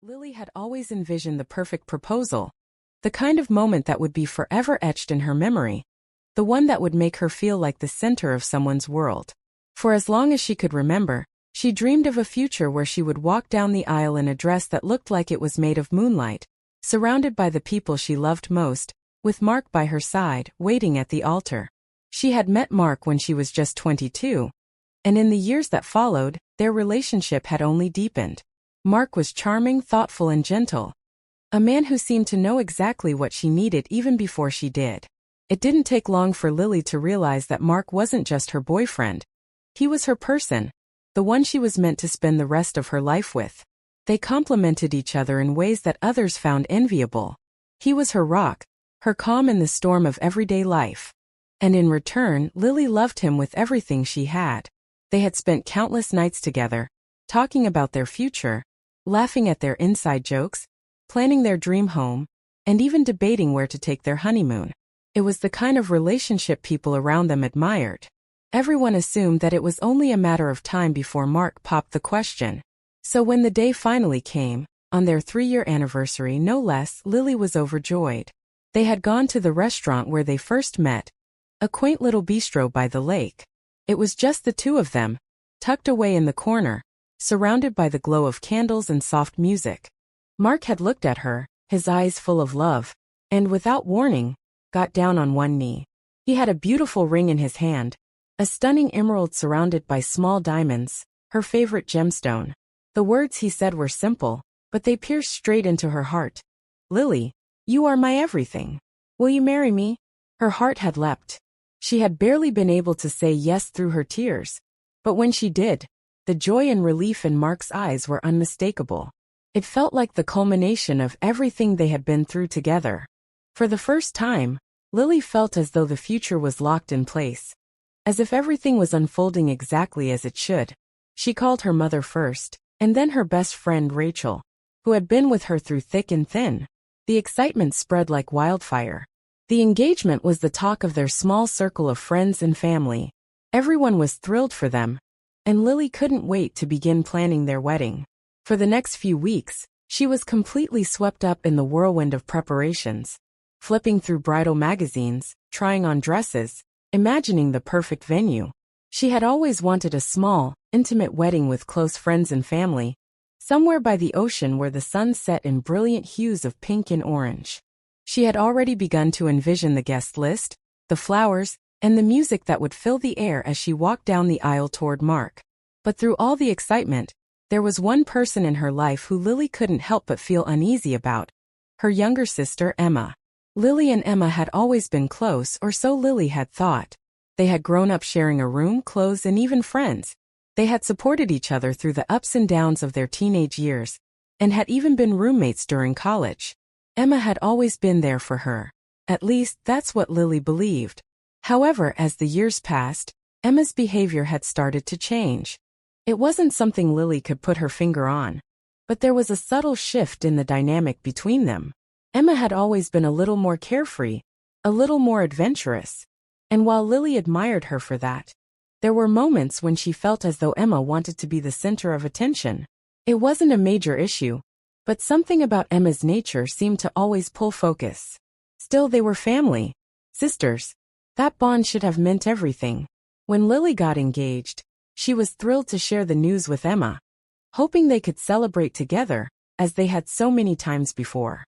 Lily had always envisioned the perfect proposal, the kind of moment that would be forever etched in her memory, the one that would make her feel like the center of someone's world. For as long as she could remember, she dreamed of a future where she would walk down the aisle in a dress that looked like it was made of moonlight, surrounded by the people she loved most, with Mark by her side, waiting at the altar. She had met Mark when she was just 22, and in the years that followed, their relationship had only deepened. Mark was charming, thoughtful, and gentle. A man who seemed to know exactly what she needed even before she did. It didn't take long for Lily to realize that Mark wasn't just her boyfriend. He was her person, the one she was meant to spend the rest of her life with. They complemented each other in ways that others found enviable. He was her rock, her calm in the storm of everyday life. And in return, Lily loved him with everything she had. They had spent countless nights together, talking about their future, laughing at their inside jokes, planning their dream home, and even debating where to take their honeymoon. It was the kind of relationship people around them admired. Everyone assumed that it was only a matter of time before Mark popped the question. So when the day finally came, on their 3-year anniversary no less, Lily was overjoyed. They had gone to the restaurant where they first met, a quaint little bistro by the lake. It was just the two of them, tucked away in the corner, surrounded by the glow of candles and soft music. Mark had looked at her, his eyes full of love, and without warning, got down on one knee. He had a beautiful ring in his hand, a stunning emerald surrounded by small diamonds, her favorite gemstone. The words he said were simple, but they pierced straight into her heart. "Lily, you are my everything. Will you marry me?" Her heart had leapt. She had barely been able to say yes through her tears. But when she did, the joy and relief in Mark's eyes were unmistakable. It felt like the culmination of everything they had been through together. For the first time, Lily felt as though the future was locked in place. As if everything was unfolding exactly as it should. She called her mother first, and then her best friend Rachel, who had been with her through thick and thin. The excitement spread like wildfire. The engagement was the talk of their small circle of friends and family. Everyone was thrilled for them, and Lily couldn't wait to begin planning their wedding. For the next few weeks, she was completely swept up in the whirlwind of preparations, flipping through bridal magazines, trying on dresses, imagining the perfect venue. She had always wanted a small, intimate wedding with close friends and family, somewhere by the ocean where the sun set in brilliant hues of pink and orange. She had already begun to envision the guest list, the flowers, and the music that would fill the air as she walked down the aisle toward Mark. But through all the excitement, there was one person in her life who Lily couldn't help but feel uneasy about. Her younger sister, Emma. Lily and Emma had always been close, or so Lily had thought. They had grown up sharing a room, clothes, and even friends. They had supported each other through the ups and downs of their teenage years, and had even been roommates during college. Emma had always been there for her. At least, that's what Lily believed. However, as the years passed, Emma's behavior had started to change. It wasn't something Lily could put her finger on, but there was a subtle shift in the dynamic between them. Emma had always been a little more carefree, a little more adventurous. And while Lily admired her for that, there were moments when she felt as though Emma wanted to be the center of attention. It wasn't a major issue, but something about Emma's nature seemed to always pull focus. Still, they were family, sisters. That bond should have meant everything. When Lily got engaged, she was thrilled to share the news with Emma, hoping they could celebrate together, as they had so many times before.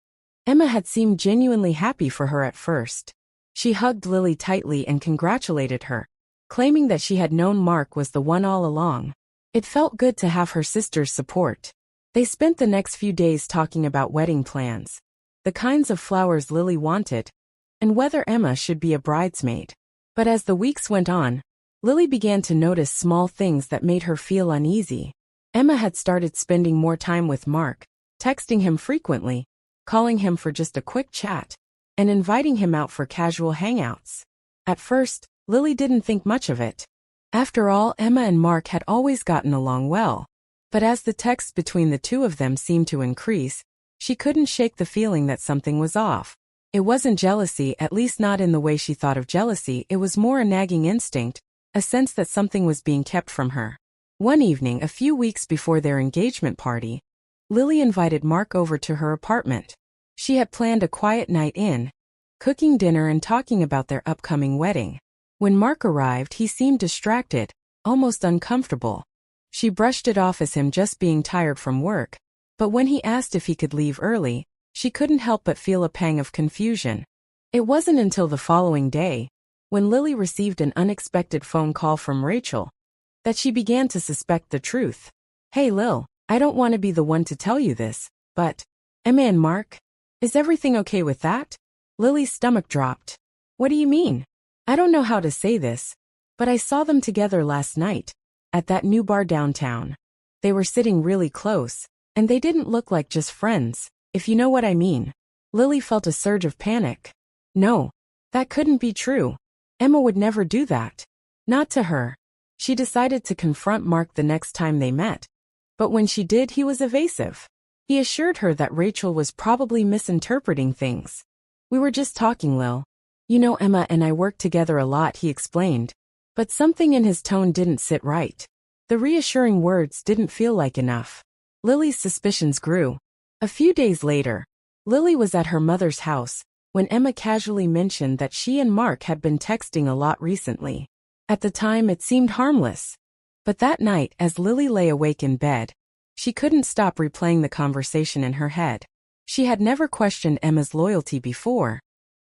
Emma had seemed genuinely happy for her at first. She hugged Lily tightly and congratulated her, claiming that she had known Mark was the one all along. It felt good to have her sister's support. They spent the next few days talking about wedding plans, the kinds of flowers Lily wanted, and whether Emma should be a bridesmaid. But as the weeks went on, Lily began to notice small things that made her feel uneasy. Emma had started spending more time with Mark, texting him frequently, calling him for just a quick chat, and inviting him out for casual hangouts. At first, Lily didn't think much of it. After all, Emma and Mark had always gotten along well. But as the texts between the two of them seemed to increase, she couldn't shake the feeling that something was off. It wasn't jealousy, at least not in the way she thought of jealousy. It was more a nagging instinct, a sense that something was being kept from her. One evening, a few weeks before their engagement party, Lily invited Mark over to her apartment. She had planned a quiet night in, cooking dinner and talking about their upcoming wedding. When Mark arrived, he seemed distracted, almost uncomfortable. She brushed it off as him just being tired from work, but when he asked if he could leave early, she couldn't help but feel a pang of confusion. It wasn't until the following day, when Lily received an unexpected phone call from Rachel, that she began to suspect the truth. "Hey Lil, I don't want to be the one to tell you this, but Emma and Mark, is everything okay with that?" Lily's stomach dropped. "What do you mean? I don't know how to say this, but I saw them together last night, at that new bar downtown. They were sitting really close, and they didn't look like just friends, if you know what I mean." Lily felt a surge of panic. No, that couldn't be true. Emma would never do that. Not to her. She decided to confront Mark the next time they met. But when she did, he was evasive. He assured her that Rachel was probably misinterpreting things. "We were just talking, Lil. You know, Emma and I work together a lot," he explained. But something in his tone didn't sit right. The reassuring words didn't feel like enough. Lily's suspicions grew. A few days later, Lily was at her mother's house when Emma casually mentioned that she and Mark had been texting a lot recently. At the time, it seemed harmless. But that night, as Lily lay awake in bed, she couldn't stop replaying the conversation in her head. She had never questioned Emma's loyalty before,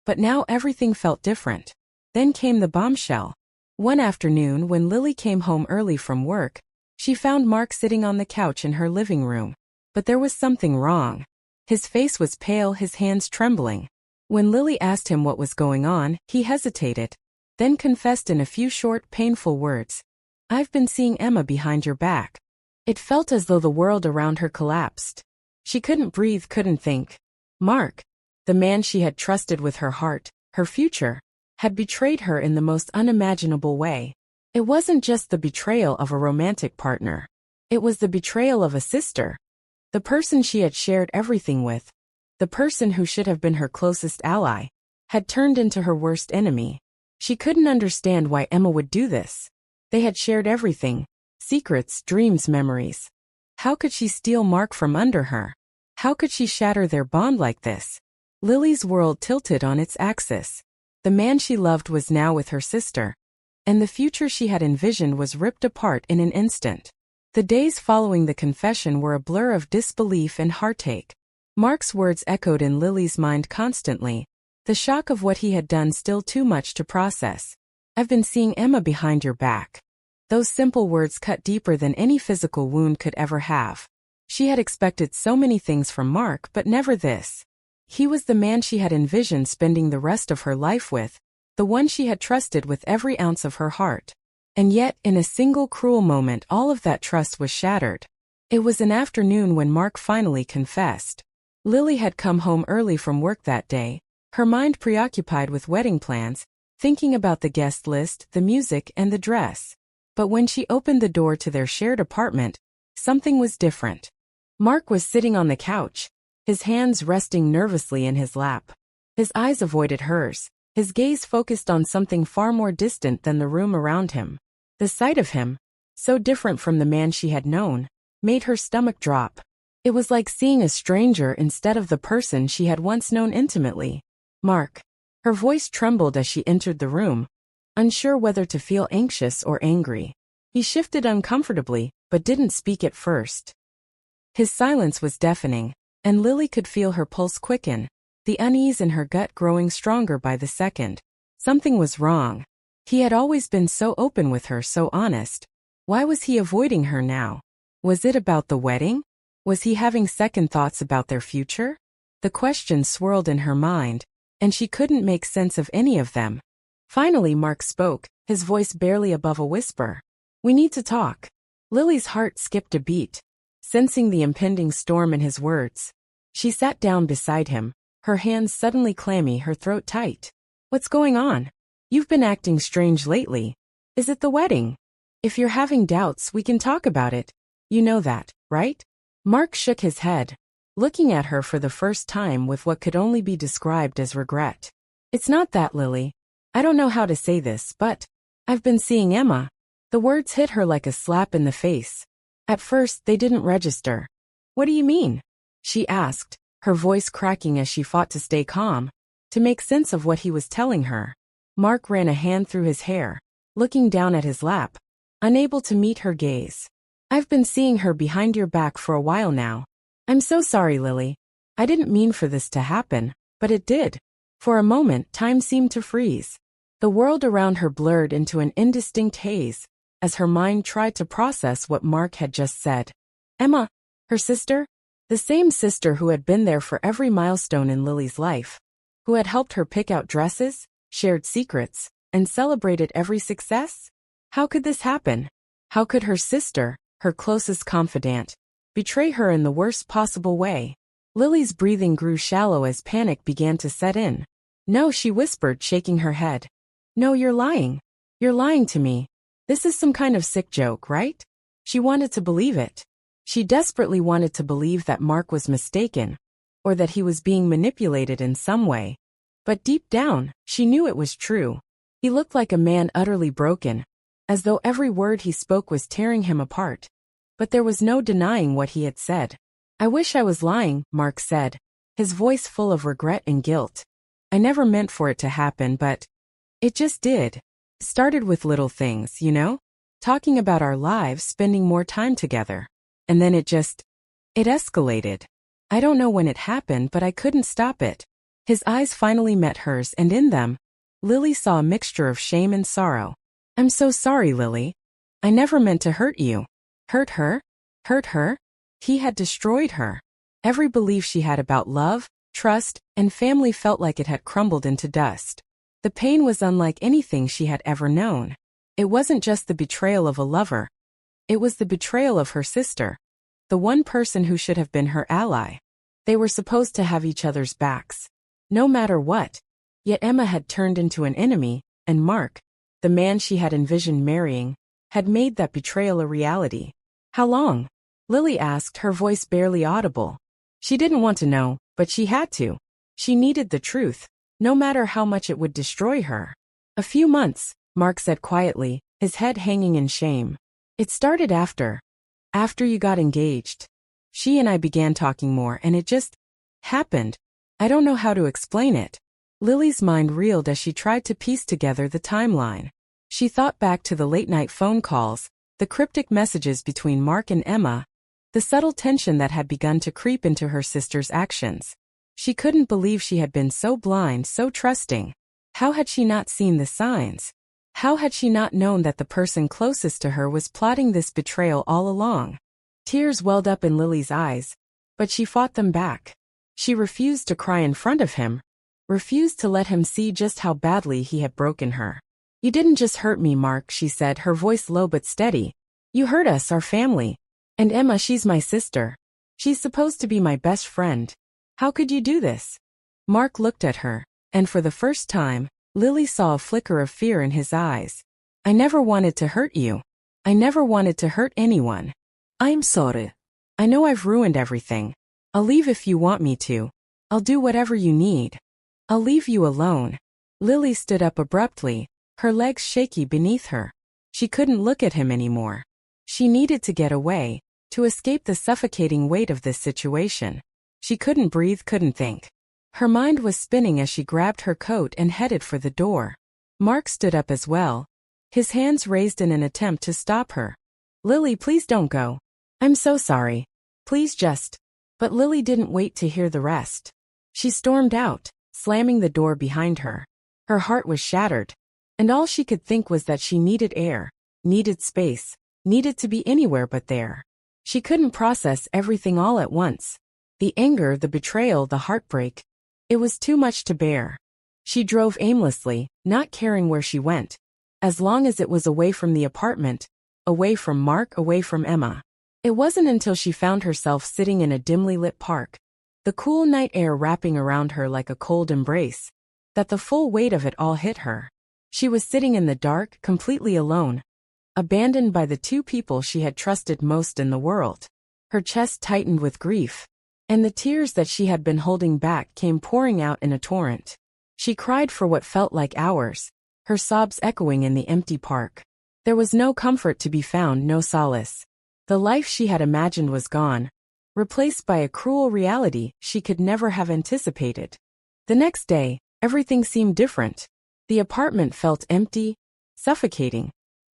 but now everything felt different. Then came the bombshell. One afternoon, when Lily came home early from work, she found Mark sitting on the couch in her living room. But there was something wrong. His face was pale, his hands trembling. When Lily asked him what was going on, he hesitated, then confessed in a few short, painful words. "I've been seeing Emma behind your back." It felt as though the world around her collapsed. She couldn't breathe, couldn't think. Mark, the man she had trusted with her heart, her future, had betrayed her in the most unimaginable way. It wasn't just the betrayal of a romantic partner. It was the betrayal of a sister. The person she had shared everything with, the person who should have been her closest ally, had turned into her worst enemy. She couldn't understand why Emma would do this. They had shared everything, secrets, dreams, memories. How could she steal Mark from under her? How could she shatter their bond like this? Lily's world tilted on its axis. The man she loved was now with her sister, and the future she had envisioned was ripped apart in an instant. The days following the confession were a blur of disbelief and heartache. Mark's words echoed in Lily's mind constantly, the shock of what he had done still too much to process. "I've been seeing Emma behind your back." Those simple words cut deeper than any physical wound could ever have. She had expected so many things from Mark, but never this. He was the man she had envisioned spending the rest of her life with, the one she had trusted with every ounce of her heart. And yet, in a single cruel moment, all of that trust was shattered. It was an afternoon when Mark finally confessed. Lily had come home early from work that day, her mind preoccupied with wedding plans, thinking about the guest list, the music, and the dress. But when she opened the door to their shared apartment, something was different. Mark was sitting on the couch, his hands resting nervously in his lap. His eyes avoided hers, his gaze focused on something far more distant than the room around him. The sight of him, so different from the man she had known, made her stomach drop. It was like seeing a stranger instead of the person she had once known intimately. "Mark." Her voice trembled as she entered the room, unsure whether to feel anxious or angry. He shifted uncomfortably, but didn't speak at first. His silence was deafening, and Lily could feel her pulse quicken, the unease in her gut growing stronger by the second. Something was wrong. He had always been so open with her, so honest. Why was he avoiding her now? Was it about the wedding? Was he having second thoughts about their future? The questions swirled in her mind, and she couldn't make sense of any of them. Finally, Mark spoke, his voice barely above a whisper. "We need to talk." Lily's heart skipped a beat, sensing the impending storm in his words. She sat down beside him, her hands suddenly clammy, her throat tight. "What's going on? You've been acting strange lately. Is it the wedding? If you're having doubts, we can talk about it. You know that, right?" Mark shook his head, looking at her for the first time with what could only be described as regret. "It's not that, Lily. I don't know how to say this, but I've been seeing Emma." The words hit her like a slap in the face. At first, they didn't register. What do you mean? She asked, her voice cracking as she fought to stay calm, to make sense of what he was telling her. Mark ran a hand through his hair, looking down at his lap, unable to meet her gaze. I've been seeing her behind your back for a while now. I'm so sorry, Lily. I didn't mean for this to happen, but it did. For a moment, time seemed to freeze. The world around her blurred into an indistinct haze, as her mind tried to process what Mark had just said. Emma, her sister? The same sister who had been there for every milestone in Lily's life, who had helped her pick out dresses, shared secrets, and celebrated every success? How could this happen? How could her sister, her closest confidant, betray her in the worst possible way? Lily's breathing grew shallow as panic began to set in. No, she whispered, shaking her head. No, you're lying. You're lying to me. This is some kind of sick joke, right? She wanted to believe it. She desperately wanted to believe that Mark was mistaken, or that he was being manipulated in some way. But deep down, she knew it was true. He looked like a man utterly broken, as though every word he spoke was tearing him apart. But there was no denying what he had said. I wish I was lying, Mark said, his voice full of regret and guilt. I never meant for it to happen, but it just did. It started with little things, you know? Talking about our lives, spending more time together. And then it escalated. I don't know when it happened, but I couldn't stop it. His eyes finally met hers, and in them, Lily saw a mixture of shame and sorrow. I'm so sorry, Lily. I never meant to hurt you. Hurt her? Hurt her? He had destroyed her. Every belief she had about love, trust, and family felt like it had crumbled into dust. The pain was unlike anything she had ever known. It wasn't just the betrayal of a lover. It was the betrayal of her sister, the one person who should have been her ally. They were supposed to have each other's backs, no matter what. Yet Emma had turned into an enemy, and Mark, the man she had envisioned marrying, had made that betrayal a reality. How long? Lily asked, her voice barely audible. She didn't want to know, but she had to. She needed the truth, no matter how much it would destroy her. A few months, Mark said quietly, his head hanging in shame. It started after you got engaged. She and I began talking more, and it just happened. I don't know how to explain it. Lily's mind reeled as she tried to piece together the timeline. She thought back to the late-night phone calls, the cryptic messages between Mark and Emma, the subtle tension that had begun to creep into her sister's actions. She couldn't believe she had been so blind, so trusting. How had she not seen the signs? How had she not known that the person closest to her was plotting this betrayal all along? Tears welled up in Lily's eyes, but she fought them back. She refused to cry in front of him, refused to let him see just how badly he had broken her. You didn't just hurt me, Mark, she said, her voice low but steady. You hurt us, our family. And Emma, she's my sister. She's supposed to be my best friend. How could you do this? Mark looked at her, and for the first time, Lily saw a flicker of fear in his eyes. I never wanted to hurt you. I never wanted to hurt anyone. I'm sorry. I know I've ruined everything. I'll leave if you want me to. I'll do whatever you need. I'll leave you alone. Lily stood up abruptly, her legs shaky beneath her. She couldn't look at him anymore. She needed to get away, to escape the suffocating weight of this situation. She couldn't breathe, couldn't think. Her mind was spinning as she grabbed her coat and headed for the door. Mark stood up as well, his hands raised in an attempt to stop her. Lily, please don't go. I'm so sorry. Please just. But Lily didn't wait to hear the rest. She stormed out, slamming the door behind her. Her heart was shattered, and all she could think was that she needed air, needed space, needed to be anywhere but there. She couldn't process everything all at once. The anger, the betrayal, the heartbreak. It was too much to bear. She drove aimlessly, not caring where she went, as long as it was away from the apartment, away from Mark, away from Emma. It wasn't until she found herself sitting in a dimly lit park, the cool night air wrapping around her like a cold embrace, that the full weight of it all hit her. She was sitting in the dark, completely alone, abandoned by the two people she had trusted most in the world. Her chest tightened with grief, and the tears that she had been holding back came pouring out in a torrent. She cried for what felt like hours, her sobs echoing in the empty park. There was no comfort to be found, no solace. The life she had imagined was gone, replaced by a cruel reality she could never have anticipated. The next day, everything seemed different. The apartment felt empty, suffocating,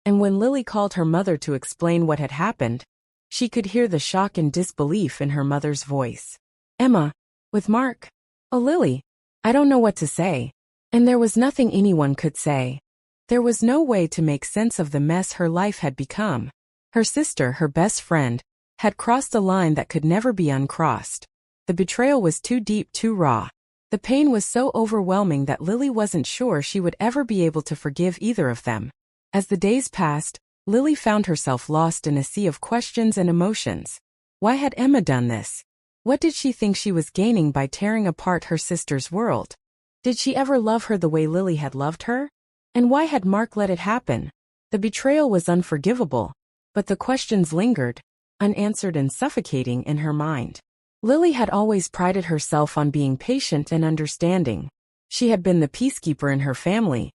and when Lily called her mother to explain what had happened, she could hear the shock and disbelief in her mother's voice. "Emma, with Mark? Oh, Lily, I don't know what to say." And there was nothing anyone could say. There was no way to make sense of the mess her life had become. Her sister, her best friend, had crossed a line that could never be uncrossed. The betrayal was too deep, too raw. The pain was so overwhelming that Lily wasn't sure she would ever be able to forgive either of them. As the days passed, Lily found herself lost in a sea of questions and emotions. Why had Emma done this? What did she think she was gaining by tearing apart her sister's world? Did she ever love her the way Lily had loved her? And why had Mark let it happen? The betrayal was unforgivable, but the questions lingered, unanswered and suffocating in her mind. Lily had always prided herself on being patient and understanding. She had been the peacekeeper in her family,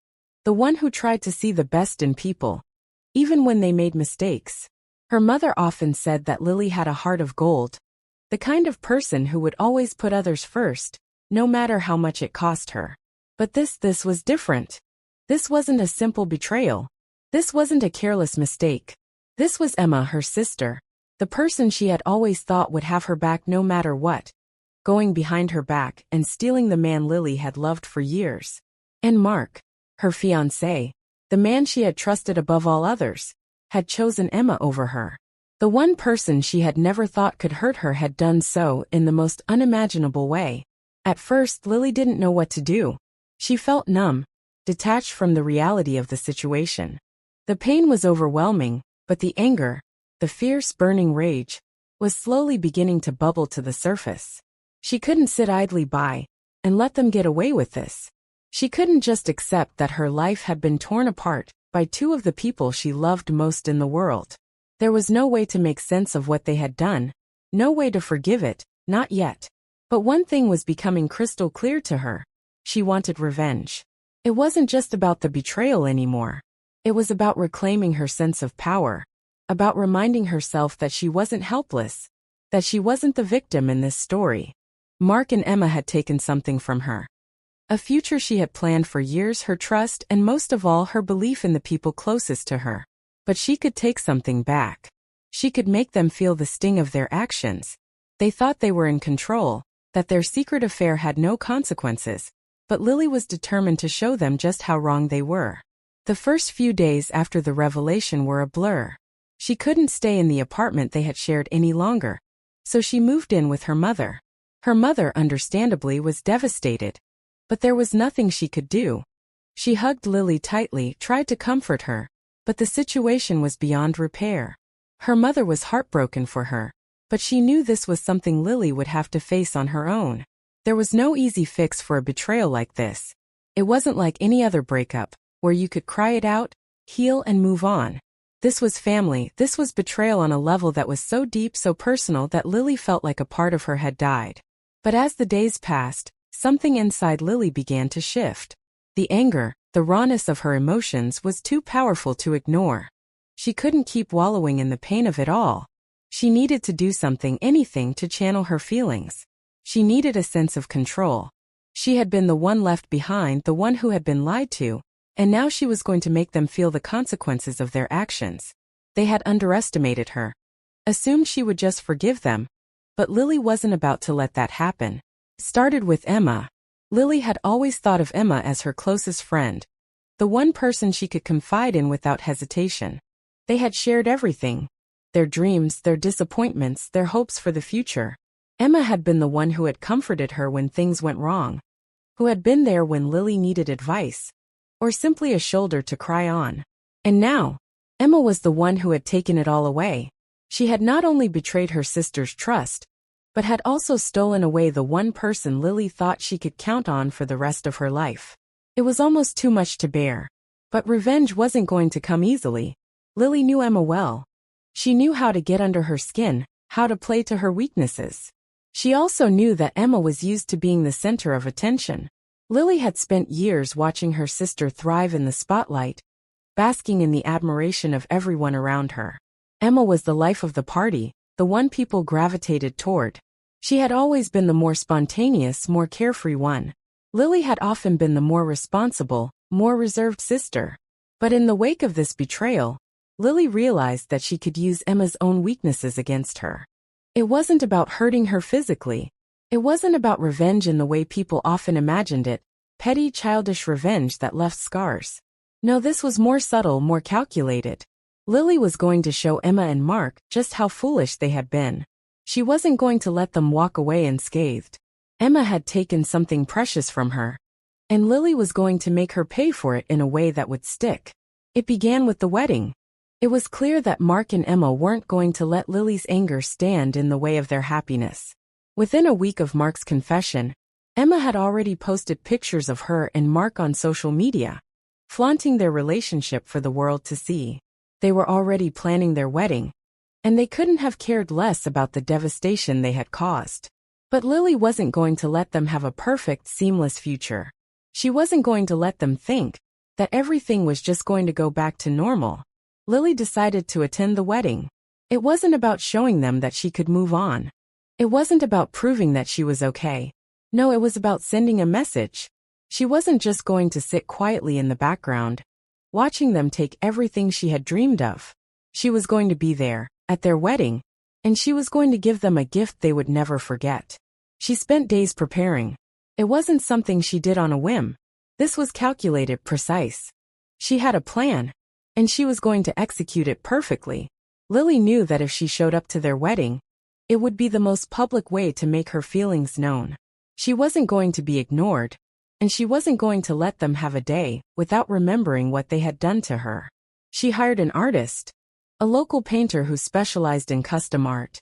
the one who tried to see the best in people, even when they made mistakes. Her mother often said that Lily had a heart of gold, the kind of person who would always put others first, no matter how much it cost her. But this was different. This wasn't a simple betrayal. This wasn't a careless mistake. This was Emma, her sister, the person she had always thought would have her back no matter what, going behind her back and stealing the man Lily had loved for years. And Mark, her fiancé, the man she had trusted above all others, had chosen Emma over her. The one person she had never thought could hurt her had done so in the most unimaginable way. At first, Lily didn't know what to do. She felt numb, detached from the reality of the situation. The pain was overwhelming, but the anger, the fierce burning rage, was slowly beginning to bubble to the surface. She couldn't sit idly by and let them get away with this. She couldn't just accept that her life had been torn apart by two of the people she loved most in the world. There was no way to make sense of what they had done, no way to forgive it, not yet. But one thing was becoming crystal clear to her. She wanted revenge. It wasn't just about the betrayal anymore. It was about reclaiming her sense of power, about reminding herself that she wasn't helpless, that she wasn't the victim in this story. Mark and Emma had taken something from her. A future she had planned for years, her trust, and most of all her belief in the people closest to her. But she could take something back. She could make them feel the sting of their actions. They thought they were in control, that their secret affair had no consequences, but Lily was determined to show them just how wrong they were. The first few days after the revelation were a blur. She couldn't stay in the apartment they had shared any longer, so she moved in with her mother. Her mother, understandably, was devastated, but there was nothing she could do. She hugged Lily tightly, tried to comfort her, but the situation was beyond repair. Her mother was heartbroken for her, but she knew this was something Lily would have to face on her own. There was no easy fix for a betrayal like this. It wasn't like any other breakup, where you could cry it out, heal and move on. This was family. This was betrayal on a level that was so deep, so personal that Lily felt like a part of her had died. But as the days passed, something inside Lily began to shift. The anger, the rawness of her emotions was too powerful to ignore. She couldn't keep wallowing in the pain of it all. She needed to do something, anything, to channel her feelings. She needed a sense of control. She had been the one left behind, the one who had been lied to, and now she was going to make them feel the consequences of their actions. They had underestimated her, assumed she would just forgive them, but Lily wasn't about to let that happen. Started with Emma. Lily had always thought of Emma as her closest friend, the one person she could confide in without hesitation. They had shared everything, their dreams, their disappointments, their hopes for the future. Emma had been the one who had comforted her when things went wrong, who had been there when Lily needed advice, or simply a shoulder to cry on. And now, Emma was the one who had taken it all away. She had not only betrayed her sister's trust, but had also stolen away the one person Lily thought she could count on for the rest of her life. It was almost too much to bear. But revenge wasn't going to come easily. Lily knew Emma well. She knew how to get under her skin, how to play to her weaknesses. She also knew that Emma was used to being the center of attention. Lily had spent years watching her sister thrive in the spotlight, basking in the admiration of everyone around her. Emma was the life of the party, the one people gravitated toward. She had always been the more spontaneous, more carefree one. Lily had often been the more responsible, more reserved sister. But in the wake of this betrayal, Lily realized that she could use Emma's own weaknesses against her. It wasn't about hurting her physically. It wasn't about revenge in the way people often imagined it, petty childish revenge that left scars. No, this was more subtle, more calculated. Lily was going to show Emma and Mark just how foolish they had been. She wasn't going to let them walk away unscathed. Emma had taken something precious from her, and Lily was going to make her pay for it in a way that would stick. It began with the wedding. It was clear that Mark and Emma weren't going to let Lily's anger stand in the way of their happiness. Within a week of Mark's confession, Emma had already posted pictures of her and Mark on social media, flaunting their relationship for the world to see. They were already planning their wedding, and they couldn't have cared less about the devastation they had caused. But Lily wasn't going to let them have a perfect, seamless future. She wasn't going to let them think that everything was just going to go back to normal. Lily decided to attend the wedding. It wasn't about showing them that she could move on. It wasn't about proving that she was okay. No, it was about sending a message. She wasn't just going to sit quietly in the background, watching them take everything she had dreamed of. She was going to be there, at their wedding, and she was going to give them a gift they would never forget. She spent days preparing. It wasn't something she did on a whim. This was calculated, precise. She had a plan, and she was going to execute it perfectly. Lily knew that if she showed up to their wedding, it would be the most public way to make her feelings known. She wasn't going to be ignored, and she wasn't going to let them have a day without remembering what they had done to her. She hired an artist, a local painter who specialized in custom art,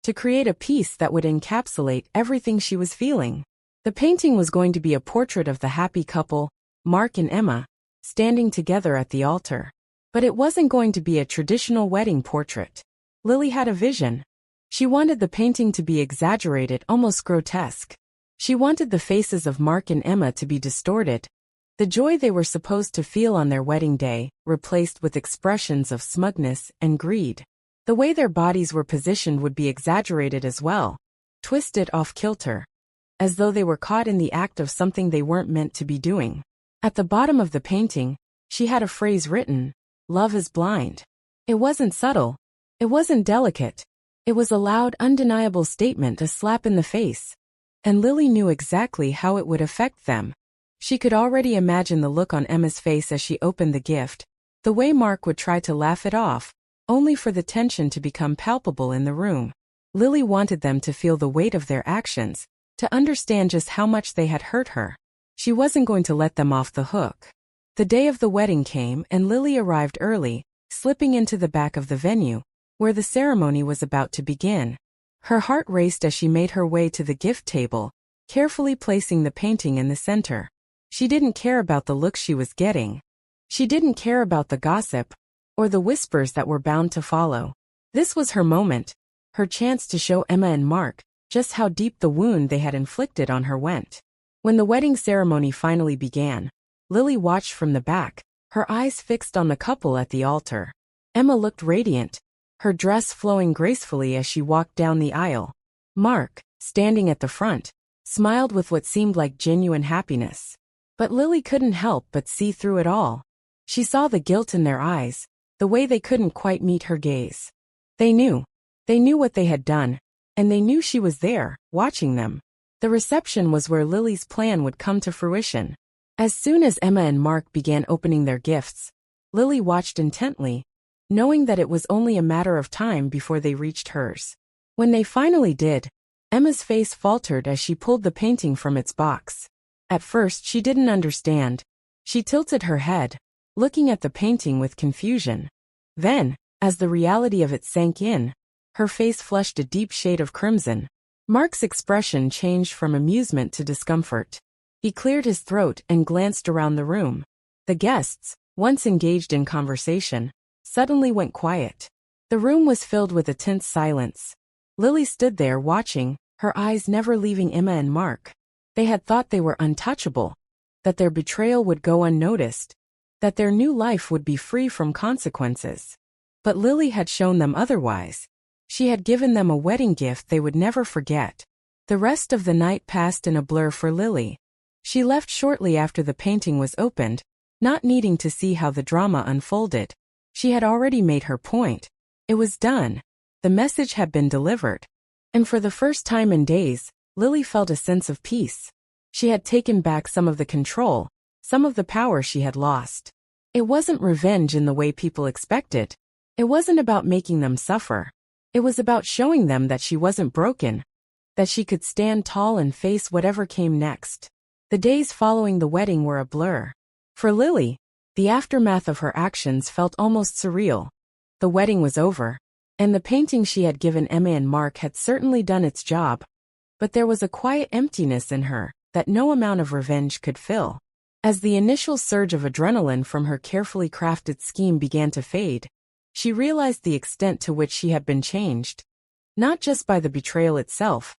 to create a piece that would encapsulate everything she was feeling. The painting was going to be a portrait of the happy couple, Mark and Emma, standing together at the altar. But it wasn't going to be a traditional wedding portrait. Lily had a vision. She wanted the painting to be exaggerated, almost grotesque. She wanted the faces of Mark and Emma to be distorted, the joy they were supposed to feel on their wedding day replaced with expressions of smugness and greed. The way their bodies were positioned would be exaggerated as well, twisted off-kilter, as though they were caught in the act of something they weren't meant to be doing. At the bottom of the painting, she had a phrase written, "Love is blind." It wasn't subtle. It wasn't delicate. It was a loud, undeniable statement, a slap in the face. And Lily knew exactly how it would affect them. She could already imagine the look on Emma's face as she opened the gift, the way Mark would try to laugh it off, only for the tension to become palpable in the room. Lily wanted them to feel the weight of their actions, to understand just how much they had hurt her. She wasn't going to let them off the hook. The day of the wedding came and Lily arrived early, slipping into the back of the venue, where the ceremony was about to begin. Her heart raced as she made her way to the gift table, carefully placing the painting in the center. She didn't care about the look she was getting. She didn't care about the gossip, or the whispers that were bound to follow. This was her moment, her chance to show Emma and Mark just how deep the wound they had inflicted on her went. When the wedding ceremony finally began, Lily watched from the back, her eyes fixed on the couple at the altar. Emma looked radiant, her dress flowing gracefully as she walked down the aisle. Mark, standing at the front, smiled with what seemed like genuine happiness. But Lily couldn't help but see through it all. She saw the guilt in their eyes, the way they couldn't quite meet her gaze. They knew what they had done, and they knew she was there, watching them. The reception was where Lily's plan would come to fruition. As soon as Emma and Mark began opening their gifts, Lily watched intently, knowing that it was only a matter of time before they reached hers. When they finally did, Emma's face faltered as she pulled the painting from its box. At first she didn't understand. She tilted her head, looking at the painting with confusion. Then, as the reality of it sank in, her face flushed a deep shade of crimson. Mark's expression changed from amusement to discomfort. He cleared his throat and glanced around the room. The guests, once engaged in conversation, suddenly went quiet. The room was filled with a tense silence. Lily stood there watching, her eyes never leaving Emma and Mark. They had thought they were untouchable, that their betrayal would go unnoticed, that their new life would be free from consequences. But Lily had shown them otherwise. She had given them a wedding gift they would never forget. The rest of the night passed in a blur for Lily. She left shortly after the painting was opened, not needing to see how the drama unfolded. She had already made her point. It was done. The message had been delivered. And for the first time in days, Lily felt a sense of peace. She had taken back some of the control, some of the power she had lost. It wasn't revenge in the way people expected. It wasn't about making them suffer. It was about showing them that she wasn't broken, that she could stand tall and face whatever came next. The days following the wedding were a blur. For Lily, the aftermath of her actions felt almost surreal. The wedding was over, and the painting she had given Emma and Mark had certainly done its job. But there was a quiet emptiness in her that no amount of revenge could fill. As the initial surge of adrenaline from her carefully crafted scheme began to fade, she realized the extent to which she had been changed. Not just by the betrayal itself,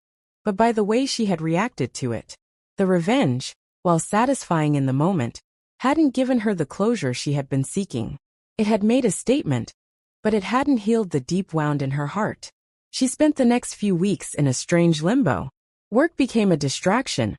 but by the way she had reacted to it. The revenge, while satisfying in the moment, hadn't given her the closure she had been seeking. It had made a statement, but it hadn't healed the deep wound in her heart. She spent the next few weeks in a strange limbo. Work became a distraction,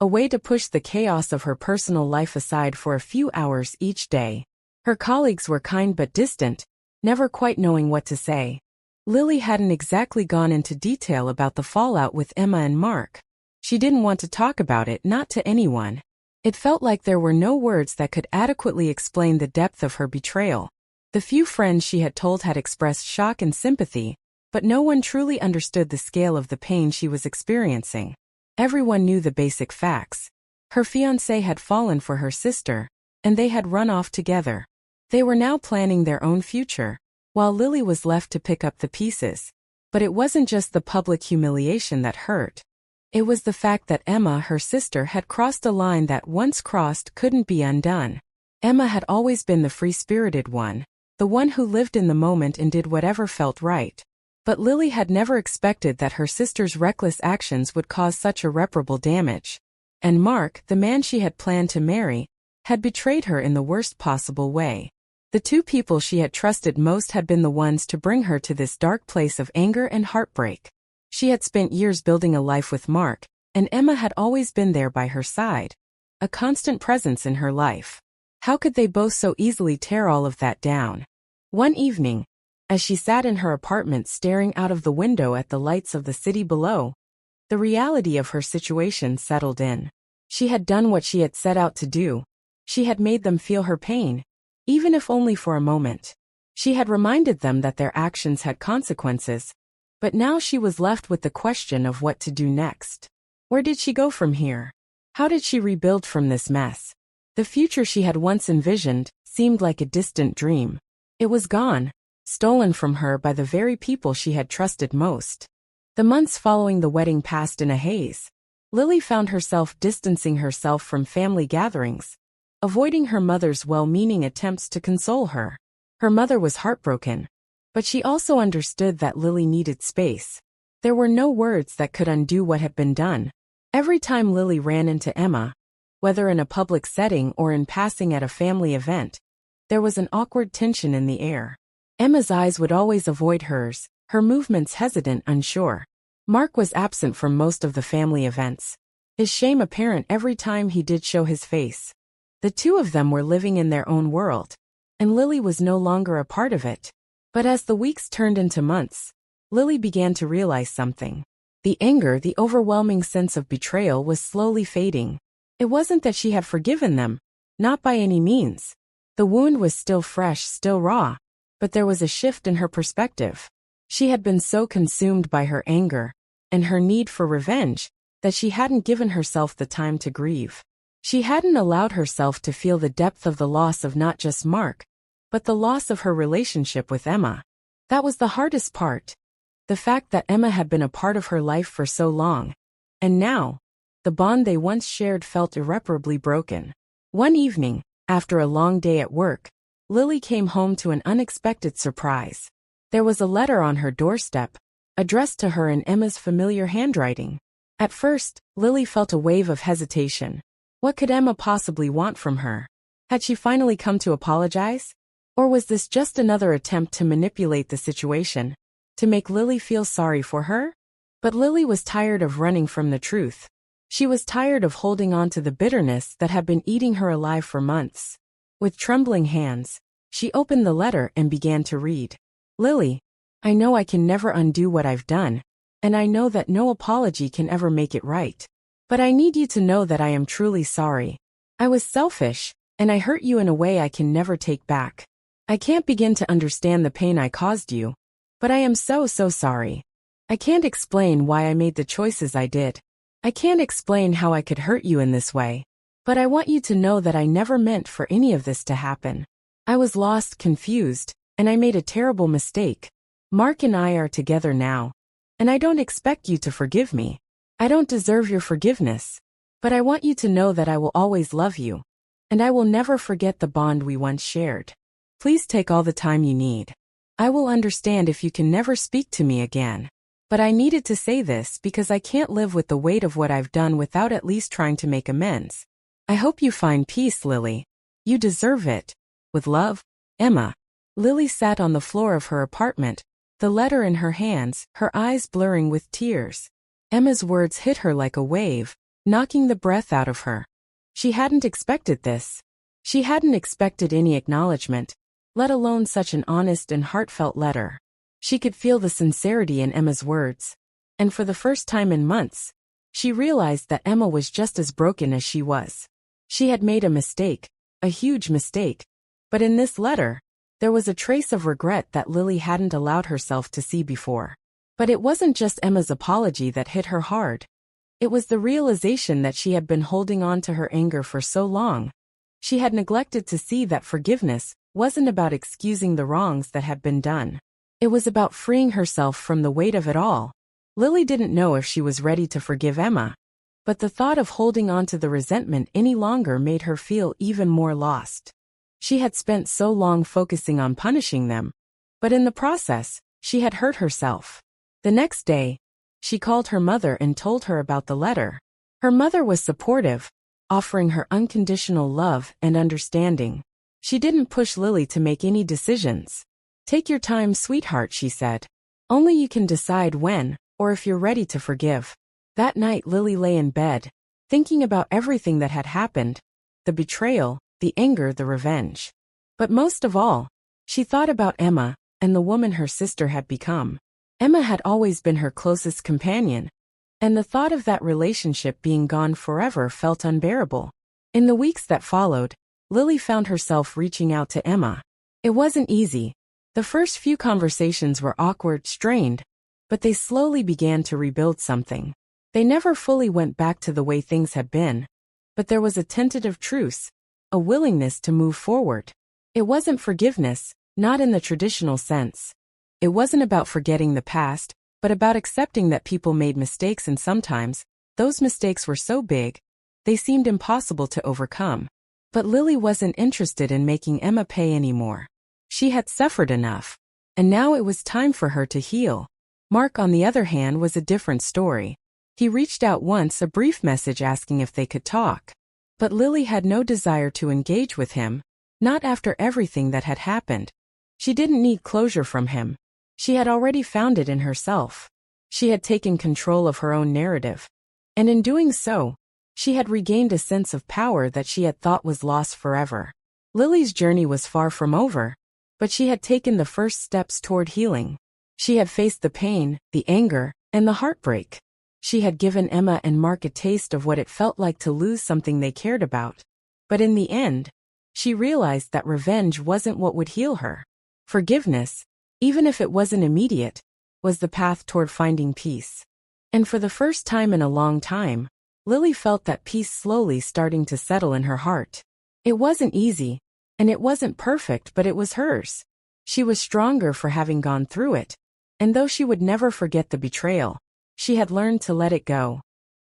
a way to push the chaos of her personal life aside for a few hours each day. Her colleagues were kind but distant, never quite knowing what to say. Lily hadn't exactly gone into detail about the fallout with Emma and Mark. She didn't want to talk about it, not to anyone. It felt like there were no words that could adequately explain the depth of her betrayal. The few friends she had told had expressed shock and sympathy, but no one truly understood the scale of the pain she was experiencing. Everyone knew the basic facts. Her fiancé had fallen for her sister, and they had run off together. They were now planning their own future, while Lily was left to pick up the pieces. But it wasn't just the public humiliation that hurt. It was the fact that Emma, her sister, had crossed a line that once crossed couldn't be undone. Emma had always been the free-spirited one, the one who lived in the moment and did whatever felt right. But Lily had never expected that her sister's reckless actions would cause such irreparable damage. And Mark, the man she had planned to marry, had betrayed her in the worst possible way. The two people she had trusted most had been the ones to bring her to this dark place of anger and heartbreak. She had spent years building a life with Mark, and Emma had always been there by her side, a constant presence in her life. How could they both so easily tear all of that down? One evening, as she sat in her apartment staring out of the window at the lights of the city below, the reality of her situation settled in. She had done what she had set out to do. She had made them feel her pain, even if only for a moment. She had reminded them that their actions had consequences, but now she was left with the question of what to do next. Where did she go from here? How did she rebuild from this mess? The future she had once envisioned seemed like a distant dream. It was gone, stolen from her by the very people she had trusted most. The months following the wedding passed in a haze. Lily found herself distancing herself from family gatherings, avoiding her mother's well-meaning attempts to console her. Her mother was heartbroken, but she also understood that Lily needed space. There were no words that could undo what had been done. Every time Lily ran into Emma, whether in a public setting or in passing at a family event, there was an awkward tension in the air. Emma's eyes would always avoid hers, her movements hesitant, unsure. Mark was absent from most of the family events, his shame apparent every time he did show his face. The two of them were living in their own world, and Lily was no longer a part of it. But as the weeks turned into months, Lily began to realize something. The anger, the overwhelming sense of betrayal was slowly fading. It wasn't that she had forgiven them, not by any means. The wound was still fresh, still raw, but there was a shift in her perspective. She had been so consumed by her anger and her need for revenge that she hadn't given herself the time to grieve. She hadn't allowed herself to feel the depth of the loss of not just Mark, but the loss of her relationship with Emma. That was the hardest part. The fact that Emma had been a part of her life for so long, and now, the bond they once shared felt irreparably broken. One evening, after a long day at work, Lily came home to an unexpected surprise. There was a letter on her doorstep, addressed to her in Emma's familiar handwriting. At first, Lily felt a wave of hesitation. What could Emma possibly want from her? Had she finally come to apologize? Or was this just another attempt to manipulate the situation? To make Lily feel sorry for her? But Lily was tired of running from the truth. She was tired of holding on to the bitterness that had been eating her alive for months. With trembling hands, she opened the letter and began to read. Lily, I know I can never undo what I've done, and I know that no apology can ever make it right. But I need you to know that I am truly sorry. I was selfish, and I hurt you in a way I can never take back. I can't begin to understand the pain I caused you, but I am so sorry. I can't explain why I made the choices I did. I can't explain how I could hurt you in this way. But I want you to know that I never meant for any of this to happen. I was lost, confused, and I made a terrible mistake. Mark and I are together now, and I don't expect you to forgive me. I don't deserve your forgiveness, but I want you to know that I will always love you, and I will never forget the bond we once shared. Please take all the time you need. I will understand if you can never speak to me again. But I needed to say this because I can't live with the weight of what I've done without at least trying to make amends. I hope you find peace, Lily. You deserve it. With love, Emma. Lily sat on the floor of her apartment, the letter in her hands, her eyes blurring with tears. Emma's words hit her like a wave, knocking the breath out of her. She hadn't expected this. She hadn't expected any acknowledgement, let alone such an honest and heartfelt letter. She could feel the sincerity in Emma's words. And for the first time in months, she realized that Emma was just as broken as she was. She had made a mistake, a huge mistake. But in this letter, there was a trace of regret that Lily hadn't allowed herself to see before. But it wasn't just Emma's apology that hit her hard. It was the realization that she had been holding on to her anger for so long. She had neglected to see that forgiveness wasn't about excusing the wrongs that had been done. It was about freeing herself from the weight of it all. Lily didn't know if she was ready to forgive Emma, but the thought of holding on to the resentment any longer made her feel even more lost. She had spent so long focusing on punishing them, but in the process, she had hurt herself. The next day, she called her mother and told her about the letter. Her mother was supportive, offering her unconditional love and understanding. She didn't push Lily to make any decisions. Take your time, sweetheart, she said. Only you can decide when, or if you're ready to forgive. That night Lily lay in bed, thinking about everything that had happened. The betrayal, the anger, the revenge. But most of all, she thought about Emma, and the woman her sister had become. Emma had always been her closest companion, and the thought of that relationship being gone forever felt unbearable. In the weeks that followed, Lily found herself reaching out to Emma. It wasn't easy. The first few conversations were awkward, strained, but they slowly began to rebuild something. They never fully went back to the way things had been, but there was a tentative truce, a willingness to move forward. It wasn't forgiveness, not in the traditional sense. It wasn't about forgetting the past, but about accepting that people made mistakes, and sometimes, those mistakes were so big, they seemed impossible to overcome. But Lily wasn't interested in making Emma pay anymore. She had suffered enough, and now it was time for her to heal. Mark, on the other hand, was a different story. He reached out once, a brief message asking if they could talk. But Lily had no desire to engage with him, not after everything that had happened. She didn't need closure from him. She had already found it in herself. She had taken control of her own narrative. And in doing so, she had regained a sense of power that she had thought was lost forever. Lily's journey was far from over, but she had taken the first steps toward healing. She had faced the pain, the anger, and the heartbreak. She had given Emma and Mark a taste of what it felt like to lose something they cared about. But in the end, she realized that revenge wasn't what would heal her. Forgiveness, even if it wasn't immediate, was the path toward finding peace. And for the first time in a long time, Lily felt that peace slowly starting to settle in her heart. It wasn't easy, and it wasn't perfect, but it was hers. She was stronger for having gone through it. And though she would never forget the betrayal, she had learned to let it go.